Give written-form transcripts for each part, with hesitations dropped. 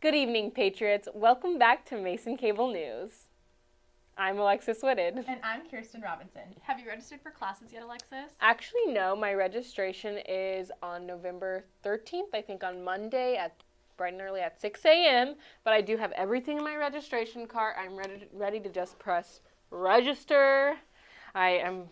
Good evening, Patriots. Welcome back to Mason Cable News. I'm Alexis Whitted. And I'm Kirsten Robinson. Have you registered for classes yet, Alexis? Actually, no. My registration is on November 13th, I think on Monday at bright and early at 6 a.m. But I do have everything in my registration cart. I'm ready to just press register. I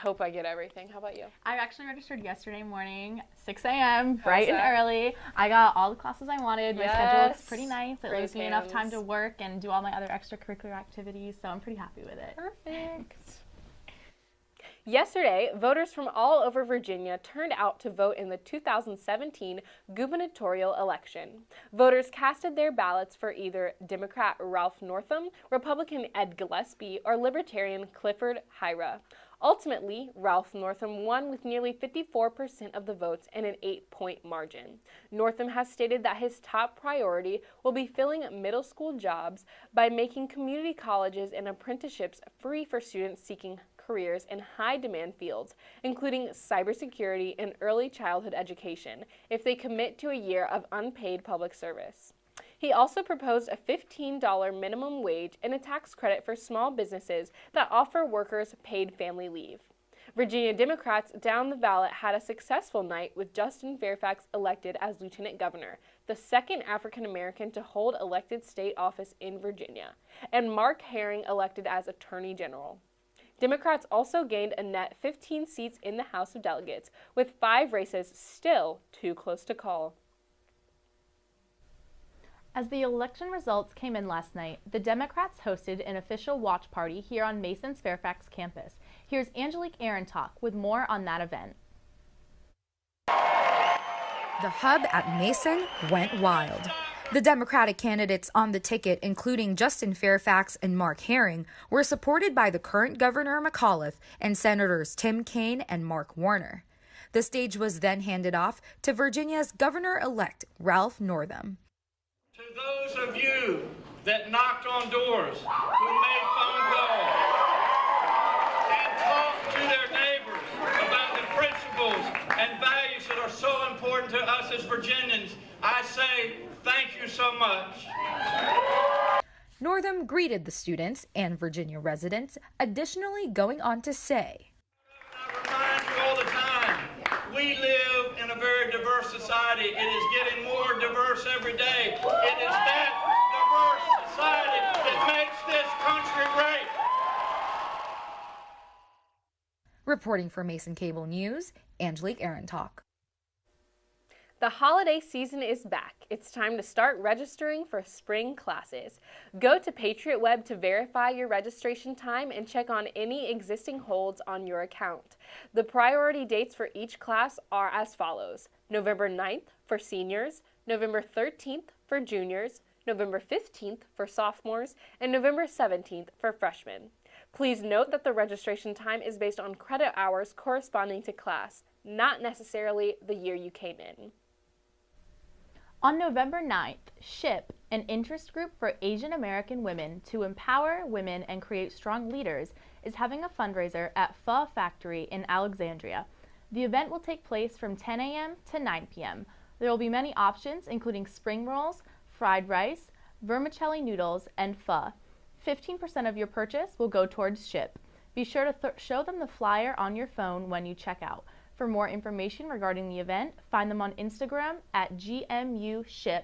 hope I get everything. How about you? I actually registered yesterday morning, 6 a.m., bright and early. I got all the classes I wanted. My schedule looks pretty nice. It leaves me enough time to work and do all my other extracurricular activities, so I'm pretty happy with it. Perfect. Yesterday, voters from all over Virginia turned out to vote in the 2017 gubernatorial election. Voters casted their ballots for either Democrat Ralph Northam, Republican Ed Gillespie, or Libertarian Clifford Hyra. Ultimately, Ralph Northam won with nearly 54% of the votes and an 8-point margin. Northam has stated that his top priority will be filling middle school jobs by making community colleges and apprenticeships free for students seeking careers in high-demand fields, including cybersecurity and early childhood education, if they commit to a year of unpaid public service. He also proposed a $15 minimum wage and a tax credit for small businesses that offer workers paid family leave. Virginia Democrats down the ballot had a successful night with Justin Fairfax elected as lieutenant governor, the second African American to hold elected state office in Virginia, and Mark Herring elected as attorney general. Democrats also gained a net 15 seats in the House of Delegates, with 5 races still too close to call. As the election results came in last night, the Democrats hosted an official watch party here on Mason's Fairfax campus. Here's Angelique Arentalk with more on that event. The hub at Mason went wild. The Democratic candidates on the ticket, including Justin Fairfax and Mark Herring, were supported by the current Governor McAuliffe and Senators Tim Kaine and Mark Warner. The stage was then handed off to Virginia's Governor-elect Ralph Northam. To those of you that knocked on doors, who made phone calls, and talked to their neighbors about the principles and values that are so important to us as Virginians, I say thank you so much. Northam greeted the students and Virginia residents, additionally going on to say, I remind you all the time, we live in a very diverse society. It is getting more diverse every day. It is that diverse society that makes this country great. Reporting for Mason Cable News, Angelique Arentalk. The holiday season is back. It's time to start registering for spring classes. Go to Patriot Web to verify your registration time and check on any existing holds on your account. The priority dates for each class are as follows: November 9th for seniors, November 13th for juniors, November 15th for sophomores, and November 17th for freshmen. Please note that the registration time is based on credit hours corresponding to class, not necessarily the year you came in. On November 9th, SHIP, an interest group for Asian American women to empower women and create strong leaders, is having a fundraiser at Pho Factory in Alexandria. The event will take place from 10 a.m. to 9 p.m. There will be many options, including spring rolls, fried rice, vermicelli noodles, and pho. 15% of your purchase will go towards SHIP. Be sure to show them the flyer on your phone when you check out. For more information regarding the event, find them on Instagram at GMUShip.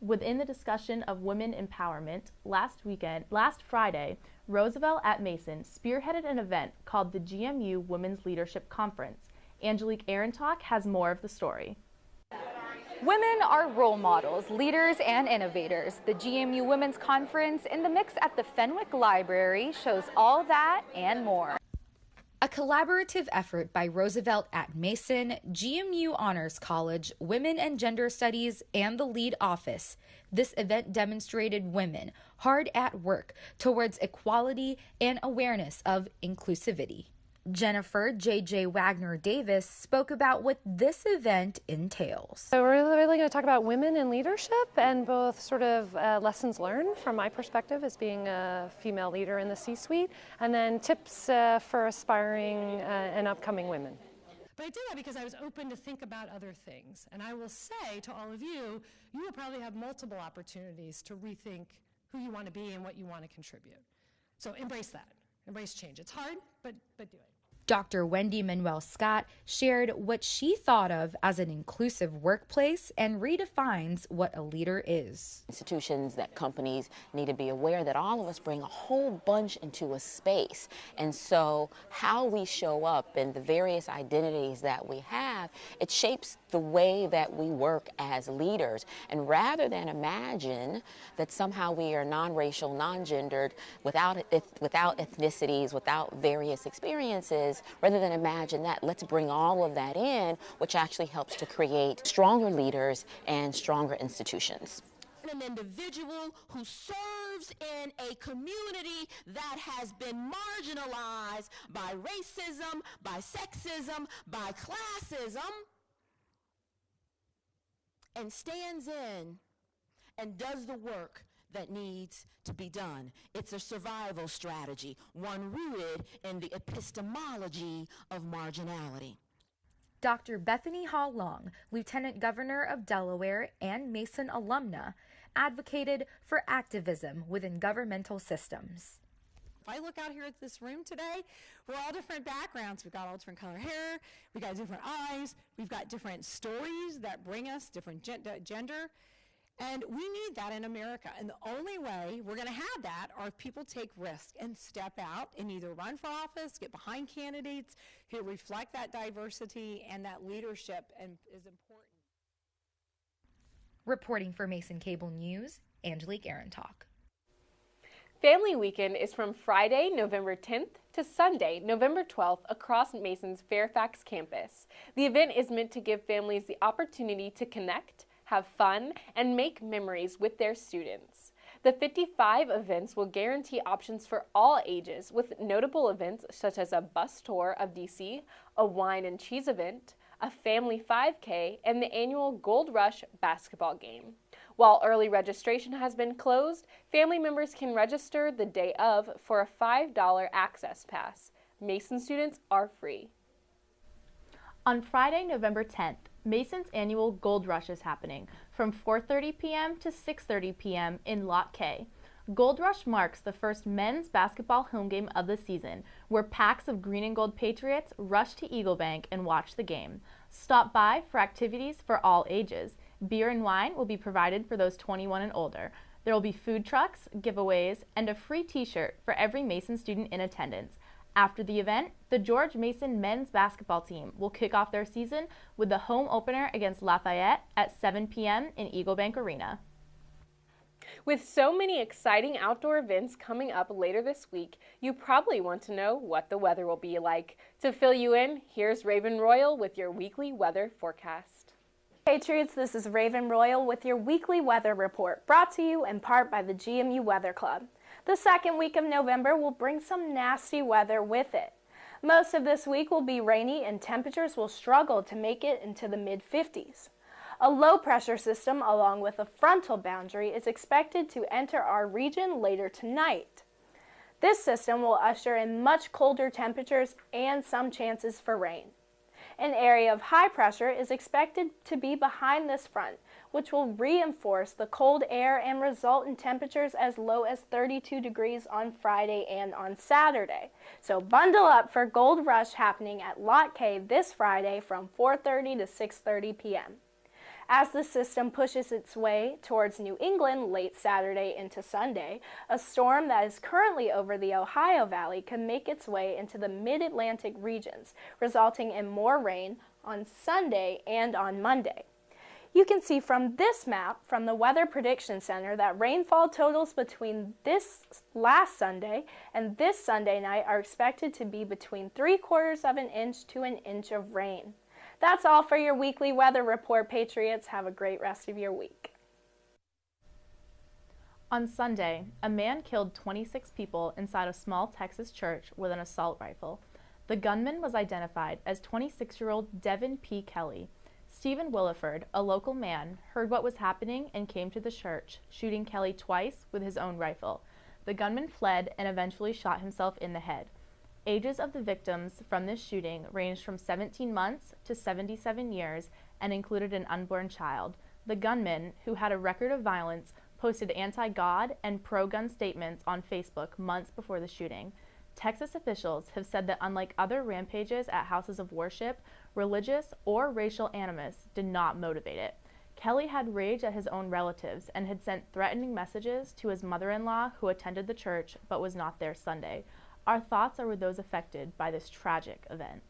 Within the discussion of women empowerment, last Friday, Roosevelt at Mason spearheaded an event called the GMU Women's Leadership Conference. Angelique Arentalk has more of the story. Women are role models, leaders, and innovators. The GMU Women's Conference in the Mix at the Fenwick Library shows all that and more. A collaborative effort by Roosevelt at Mason, GMU Honors College, Women and Gender Studies, and the Lead Office. This event demonstrated women hard at work towards equality and awareness of inclusivity. Jennifer J.J. Wagner-Davis spoke about what this event entails. So we're really going to talk about women in leadership and both sort of lessons learned from my perspective as being a female leader in the C-suite, and then tips for aspiring and upcoming women. But I did that because I was open to think about other things. And I will say to all of you, you will probably have multiple opportunities to rethink who you want to be and what you want to contribute. So embrace that. Embrace change. It's hard, but do it. Dr. Wendy Manuel Scott shared what she thought of as an inclusive workplace and redefines what a leader is. Institutions, that companies need to be aware that all of us bring a whole bunch into a space. And so how we show up and the various identities that we have, it shapes the way that we work as leaders. And rather than imagine that somehow we are non-racial, non-gendered, without ethnicities, without various experiences, rather than imagine that, let's bring all of that in, which actually helps to create stronger leaders and stronger institutions. An individual who serves in a community that has been marginalized by racism, by sexism, by classism, and stands in and does the work that needs to be done. It's a survival strategy, one rooted in the epistemology of marginality. Dr. Bethany Hall Long, Lieutenant Governor of Delaware and Mason alumna, advocated for activism within governmental systems. If I look out here at this room today, we're all different backgrounds. We've got all different color hair, we've got different eyes, we've got different stories that bring us different gender. And we need that in America. And the only way we're going to have that are if people take risk and step out and either run for office, get behind candidates who reflect that diversity and that leadership and is important. Reporting for Mason Cable News, Angelique Arentalk. Family Weekend is from Friday, November 10th to Sunday, November 12th across Mason's Fairfax campus. The event is meant to give families the opportunity to connect, have fun, and make memories with their students. The 55 events will guarantee options for all ages, with notable events such as a bus tour of DC, a wine and cheese event, a family 5K, and the annual Gold Rush basketball game. While early registration has been closed, family members can register the day of for a $5 access pass. Mason students are free. On Friday, November 10th, Mason's annual Gold Rush is happening from 4:30 p.m. to 6:30 p.m. in Lot K. Gold Rush marks the first men's basketball home game of the season, where packs of green and gold Patriots rush to Eagle Bank and watch the game. Stop by for activities for all ages. Beer and wine will be provided for those 21 and older. There will be food trucks, giveaways, and a free t-shirt for every Mason student in attendance. After the event, the George Mason men's basketball team will kick off their season with the home opener against Lafayette at 7 p.m. in Eagle Bank Arena. With so many exciting outdoor events coming up later this week, you probably want to know what the weather will be like. To fill you in, here's Raven Royal with your weekly weather forecast. Patriots, this is Raven Royal with your weekly weather report, brought to you in part by the GMU Weather Club. The second week of November will bring some nasty weather with it. Most of this week will be rainy and temperatures will struggle to make it into the mid-50s. A low-pressure system along with a frontal boundary is expected to enter our region later tonight. This system will usher in much colder temperatures and some chances for rain. An area of high pressure is expected to be behind this front, which will reinforce the cold air and result in temperatures as low as 32 degrees on Friday and on Saturday. So bundle up for Gold Rush happening at Lot K this Friday from 4:30 to 6:30 p.m. As the system pushes its way towards New England late Saturday into Sunday, a storm that is currently over the Ohio Valley could make its way into the mid-Atlantic regions, resulting in more rain on Sunday and on Monday. You can see from this map from the Weather Prediction Center that rainfall totals between this last Sunday and this Sunday night are expected to be between 3/4 of an inch to an inch of rain. That's all for your weekly weather report, Patriots. Have a great rest of your week. On Sunday, a man killed 26 people inside a small Texas church with an assault rifle. The gunman was identified as 26-year-old Devin P. Kelly. Stephen Williford, a local man, heard what was happening and came to the church, shooting Kelly twice with his own rifle. The gunman fled and eventually shot himself in the head. Ages of the victims from this shooting ranged from 17 months to 77 years and included an unborn child. The gunman, who had a record of violence, posted anti-God and pro-gun statements on Facebook months before the shooting. Texas officials have said that unlike other rampages at houses of worship, religious or racial animus did not motivate it. Kelly had rage at his own relatives and had sent threatening messages to his mother-in-law, who attended the church but was not there Sunday. Our thoughts are with those affected by this tragic event.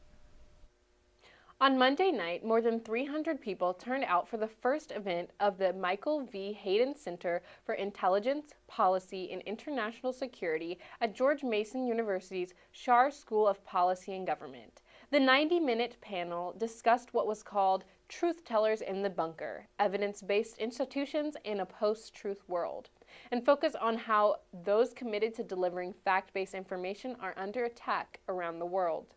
On Monday night, more than 300 people turned out for the first event of the Michael V. Hayden Center for Intelligence, Policy, and International Security at George Mason University's Schar School of Policy and Government. The 90-minute panel discussed what was called Truth Tellers in the Bunker, Evidence-Based Institutions in a Post-Truth World, and focused on how those committed to delivering fact-based information are under attack around the world.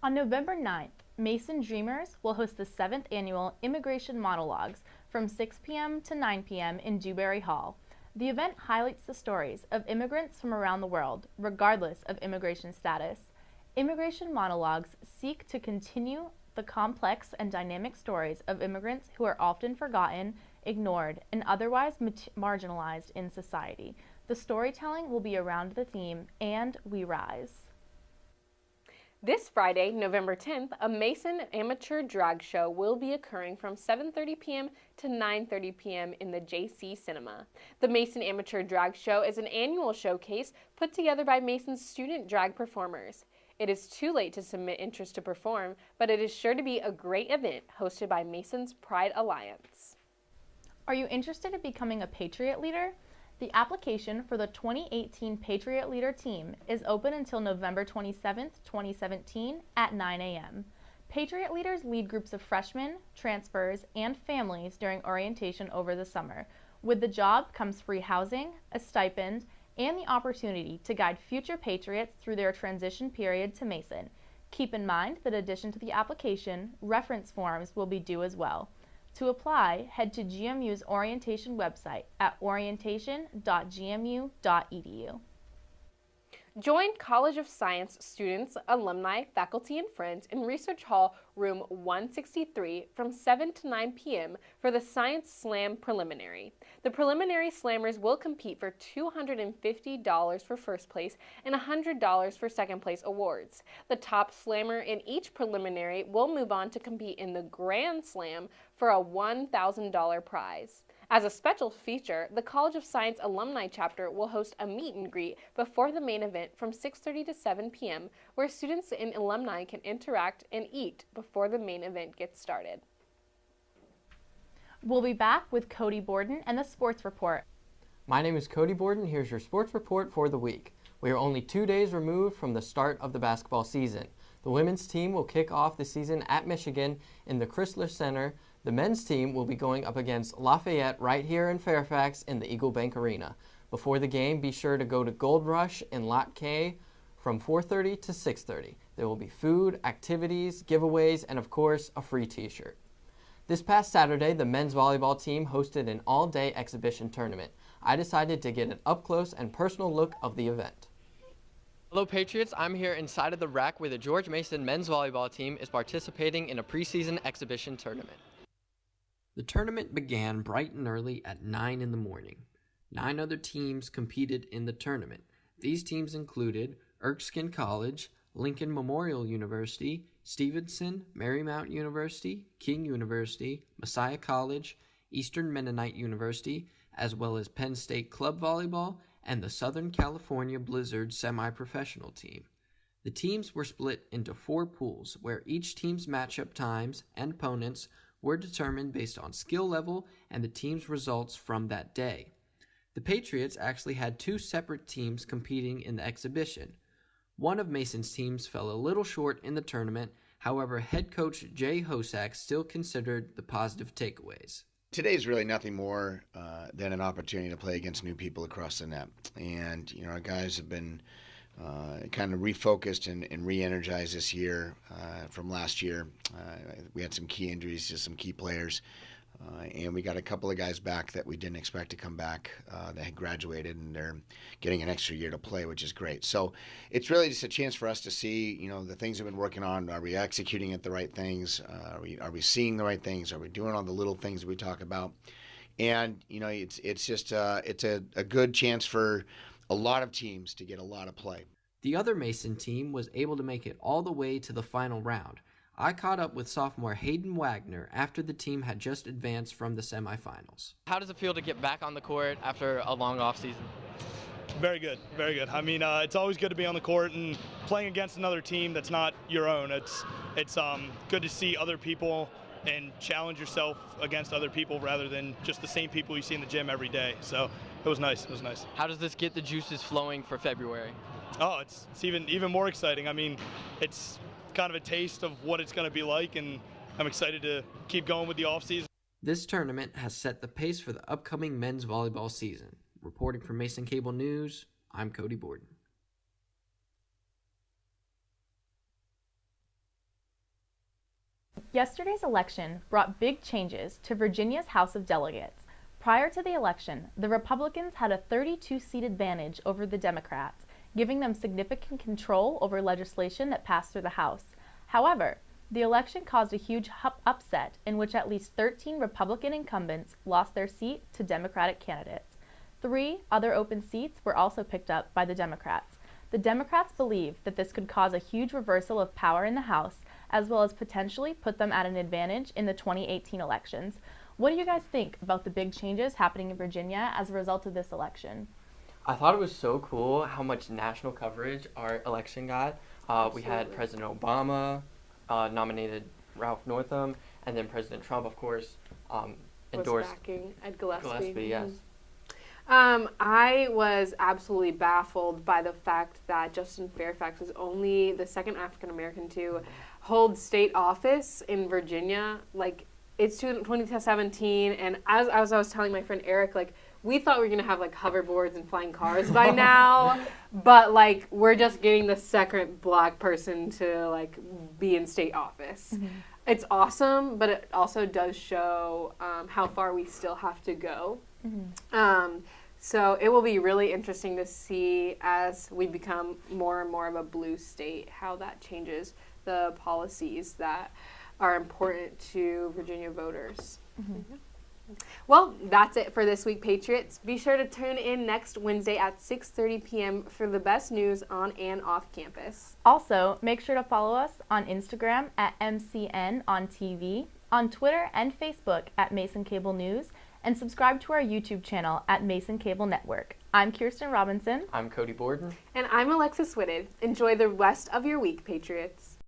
On November 9th, Mason Dreamers will host the 7th annual Immigration Monologues from 6 p.m. to 9 p.m. in Dewberry Hall. The event highlights the stories of immigrants from around the world, regardless of immigration status. Immigration Monologues seek to continue the complex and dynamic stories of immigrants who are often forgotten, ignored, and otherwise marginalized in society. The storytelling will be around the theme, "And We Rise." This Friday, November 10th, a Mason amateur drag show will be occurring from 7:30 p.m. to 9:30 p.m. in the JC Cinema. The Mason Amateur Drag Show is an annual showcase put together by Mason's student drag performers. It is too late to submit interest to perform, but it is sure to be a great event hosted by Mason's Pride Alliance. Are you interested in becoming a Patriot Leader? The application for the 2018 Patriot Leader team is open until November 27, 2017 at 9 a.m. Patriot Leaders lead groups of freshmen, transfers, and families during orientation over the summer. With the job comes free housing, a stipend, and the opportunity to guide future Patriots through their transition period to Mason. Keep in mind that in addition to the application, reference forms will be due as well. To apply, head to GMU's orientation website at orientation.gmu.edu. Join College of Science students, alumni, faculty, and friends in Research Hall Room 163 from 7 to 9 p.m. for the Science Slam Preliminary. The preliminary slammers will compete for $250 for first place and $100 for second place awards. The top slammer in each preliminary will move on to compete in the Grand Slam for a $1,000 prize. As a special feature, the College of Science Alumni Chapter will host a meet and greet before the main event from 6:30 to 7 p.m. where students and alumni can interact and eat before the main event gets started. We'll be back with Cody Borden and the Sports Report. My name is Cody Borden. Here's your sports report for the week. We are only 2 days removed from the start of the basketball season. The women's team will kick off the season at Michigan in the Chrysler Center. The men's team will be going up against Lafayette right here in Fairfax in the Eagle Bank Arena. Before the game, be sure to go to Gold Rush in Lot K from 4:30 to 6:30. There will be food, activities, giveaways, and of course, a free t-shirt. This past Saturday, the men's volleyball team hosted an all-day exhibition tournament. I decided to get an up-close and personal look of the event. Hello Patriots, I'm here inside of the rack where the George Mason men's volleyball team is participating in a preseason exhibition tournament. The tournament began bright and early at 9 in the morning. 9 other teams competed in the tournament. These teams included Erskine College, Lincoln Memorial University, Stevenson, Marymount University, King University, Messiah College, Eastern Mennonite University, as well as Penn State Club Volleyball and the Southern California Blizzard semi-professional team. The teams were split into 4 pools where each team's matchup times and opponents were determined based on skill level and the team's results from that day. The Patriots actually had 2 separate teams competing in the exhibition. One of Mason's teams fell a little short in the tournament, however, head coach Jay Hosack still considered the positive takeaways. Today is really nothing more than an opportunity to play against new people across the net. And, our guys have been kind of refocused and re-energized this year from last year. We had some key injuries to some key players. And we got a couple of guys back that we didn't expect to come back that had graduated, and they're getting an extra year to play, which is great. So it's really just a chance for us to see, the things we've been working on. Are we executing at the right things? Are we seeing the right things? Are we doing all the little things that we talk about? And, it's just it's a good chance for a lot of teams to get a lot of play. The other Mason team was able to make it all the way to the final round. I caught up with sophomore Hayden Wagner after the team had just advanced from the semifinals. How does it feel to get back on the court after a long off season? Very good, very good. I mean, it's always good to be on the court and playing against another team that's not your own. It's good to see other people and challenge yourself against other people rather than just the same people you see in the gym every day. So it was nice. It was nice. How does this get the juices flowing for February? Oh, it's even more exciting. I mean, it's kind of a taste of what it's going to be like, and I'm excited to keep going with the offseason. This tournament has set the pace for the upcoming men's volleyball season. Reporting for Mason Cable News, I'm Cody Borden. Yesterday's election brought big changes to Virginia's House of Delegates. Prior to the election, the Republicans had a 32-seat advantage over the Democrats, giving them significant control over legislation that passed through the House. However, the election caused a huge upset in which at least 13 Republican incumbents lost their seat to Democratic candidates. 3 other open seats were also picked up by the Democrats. The Democrats believe that this could cause a huge reversal of power in the House, as well as potentially put them at an advantage in the 2018 elections. What do you guys think about the big changes happening in Virginia as a result of this election? I thought it was so cool how much national coverage our election got. We had President Obama nominated Ralph Northam, and then President Trump, of course, endorsed backing Ed Gillespie. Gillespie, yes. I was absolutely baffled by the fact that Justin Fairfax is only the second African American to hold state office in Virginia. Like, it's 2017, and as I was telling my friend Eric, like, we thought we were going to have, like, hoverboards and flying cars by now, but, like, we're just getting the second black person to, like, be in state office. Mm-hmm. It's awesome, but it also does show how far we still have to go. Mm-hmm. So it will be really interesting to see as we become more and more of a blue state, how that changes the policies that are important to Virginia voters. Mm-hmm. Mm-hmm. Well, that's it for this week, Patriots. Be sure to tune in next Wednesday at 6:30 p.m. for the best news on and off campus. Also, make sure to follow us on Instagram at MCN on TV, on Twitter and Facebook at Mason Cable News, and subscribe to our YouTube channel at Mason Cable Network. I'm Kirsten Robinson. I'm Cody Borden. And I'm Alexis Whitted. Enjoy the rest of your week, Patriots.